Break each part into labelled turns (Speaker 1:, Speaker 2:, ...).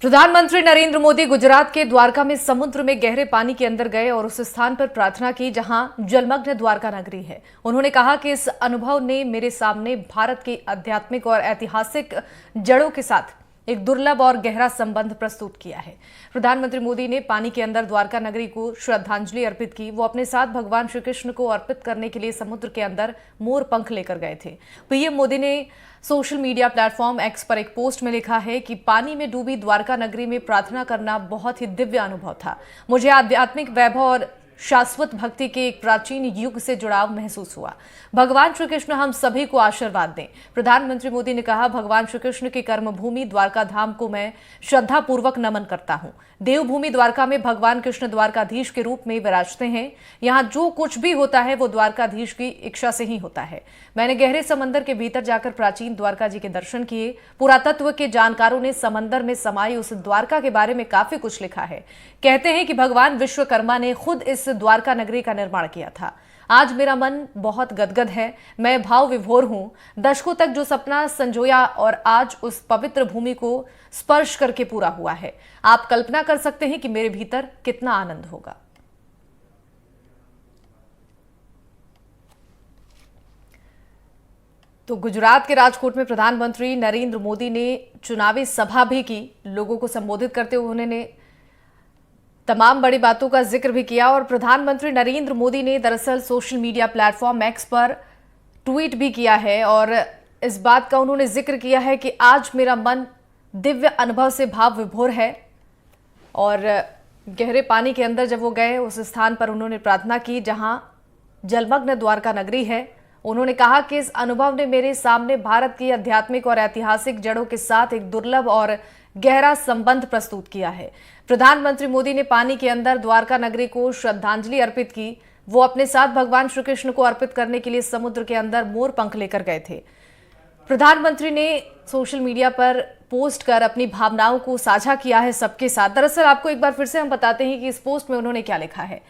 Speaker 1: प्रधानमंत्री नरेंद्र मोदी गुजरात के द्वारका में समुद्र में गहरे पानी के अंदर गए और उस स्थान पर प्रार्थना की जहां जलमग्न द्वारका नगरी है। उन्होंने कहा कि इस अनुभव ने मेरे सामने भारत की आध्यात्मिक और ऐतिहासिक जड़ों के साथ एक दुर्लभ और गहरा संबंध प्रस्तुत किया है। प्रधानमंत्री मोदी ने पानी के अंदर द्वारका नगरी को श्रद्धांजलि अर्पित की। वो अपने साथ भगवान श्री कृष्ण को अर्पित करने के लिए समुद्र के अंदर मोर पंख लेकर गए थे। पीएम मोदी ने सोशल मीडिया प्लेटफॉर्म एक्स पर एक पोस्ट में लिखा है कि पानी में डूबी द्वारका नगरी में प्रार्थना करना बहुत ही दिव्य अनुभव था। मुझे आध्यात्मिक वैभव और शाश्वत भक्ति के एक प्राचीन युग से जुड़ाव महसूस हुआ। भगवान श्री कृष्ण हम सभी को आशीर्वाद दें। प्रधानमंत्री मोदी ने कहा, भगवान श्री कृष्ण की कर्मभूमि द्वारका धाम को मैं श्रद्धा पूर्वक नमन करता हूं। देवभूमि द्वारका में भगवान कृष्ण द्वारकाधीश के रूप में विराजते हैं। यहाँ जो कुछ भी होता है वो द्वारकाधीश की इच्छा से ही होता है। मैंने गहरे समंदर के भीतर जाकर प्राचीन द्वारका जी के दर्शन किए। पुरातत्व के जानकारों ने समंदर में समाई उस द्वारका के बारे में काफी कुछ लिखा है। कहते हैं कि भगवान विश्वकर्मा ने खुद इस द्वारका नगरी का निर्माण किया था। आज मेरा मन बहुत गदगद है, मैं भाव विभोर हूं। दशकों तक जो सपना संजोया और आज उस पवित्र भूमि को स्पर्श करके पूरा हुआ है। आप कल्पना कर सकते हैं कि मेरे भीतर कितना आनंद होगा। तो गुजरात के राजकोट में प्रधानमंत्री नरेंद्र मोदी ने चुनावी सभा भी की। लोगों को संबोधित करते हुए उन्होंने तमाम बड़ी बातों का जिक्र भी किया और प्रधानमंत्री नरेंद्र मोदी ने दरअसल सोशल मीडिया प्लेटफॉर्म एक्स पर ट्वीट भी किया है और इस बात का उन्होंने जिक्र किया है कि आज मेरा मन दिव्य अनुभव से भाव विभोर है। और गहरे पानी के अंदर जब वो गए उस स्थान पर उन्होंने प्रार्थना की जहां जलमग्न द्वारका नगरी है। उन्होंने कहा कि इस अनुभव ने मेरे सामने भारत की आध्यात्मिक और ऐतिहासिक जड़ों के साथ एक दुर्लभ और गहरा संबंध प्रस्तुत किया है। प्रधानमंत्री मोदी ने पानी के अंदर द्वारका नगरी को श्रद्धांजलि अर्पित की। वो अपने साथ भगवान श्री कृष्ण को अर्पित करने के लिए समुद्र के अंदर मोर पंख लेकर गए थे। प्रधानमंत्री ने सोशल मीडिया पर पोस्ट कर अपनी भावनाओं को साझा किया है सबके साथ। दरअसल आपको एक बार फिर से हम बताते हैं कि इस पोस्ट में उन्होंने क्या लिखा है।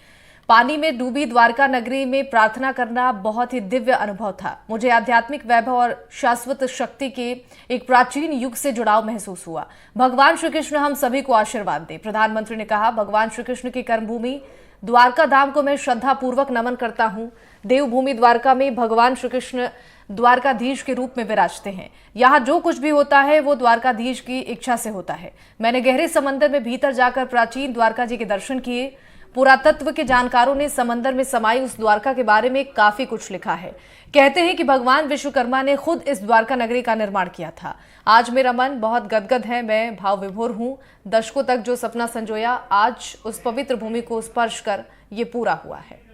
Speaker 1: पानी में डूबी द्वारका नगरी में प्रार्थना करना बहुत ही दिव्य अनुभव था। मुझे आध्यात्मिक वैभव और शाश्वत शक्ति के एक प्राचीन युग से जुड़ाव महसूस हुआ। भगवान श्री कृष्ण हम सभी को आशीर्वाद दें। प्रधानमंत्री ने कहा, भगवान श्री कृष्ण की कर्मभूमि द्वारका धाम को मैं श्रद्धा पूर्वक नमन करता हूं। देवभूमि द्वारका में भगवान श्री कृष्ण द्वारकाधीश के रूप में विराजते हैं। यहाँ जो कुछ भी होता है वो द्वारकाधीश की इच्छा से होता है। मैंने गहरे समंदर में भीतर जाकर प्राचीन द्वारका जी के दर्शन किए। पुरातत्व के जानकारों ने समंदर में समाई उस द्वारका के बारे में काफी कुछ लिखा है। कहते हैं कि भगवान विश्वकर्मा ने खुद इस द्वारका नगरी का निर्माण किया था। आज मेरा मन बहुत गदगद है, मैं भाव विभोर हूं। दशकों तक जो सपना संजोया आज उस पवित्र भूमि को स्पर्श कर ये पूरा हुआ है।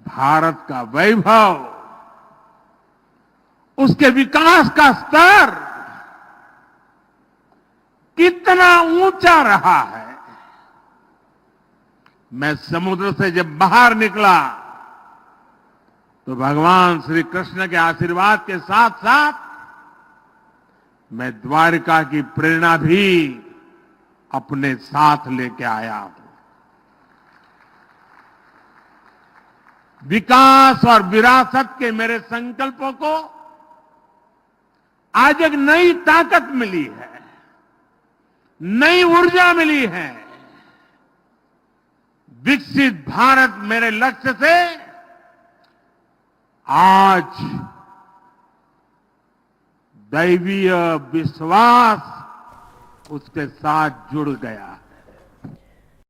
Speaker 2: भारत का वैभव, उसके विकास का स्तर कितना ऊंचा रहा है। मैं समुद्र से जब बाहर निकला तो भगवान श्री कृष्ण के आशीर्वाद के साथ साथ मैं द्वारका की प्रेरणा भी अपने साथ लेके आया हूं। विकास और विरासत के मेरे संकल्पों को आज एक नई ताकत मिली है, नई ऊर्जा मिली है। विकसित भारत मेरे लक्ष्य से आज दैवीय विश्वास उसके साथ जुड़ गया है।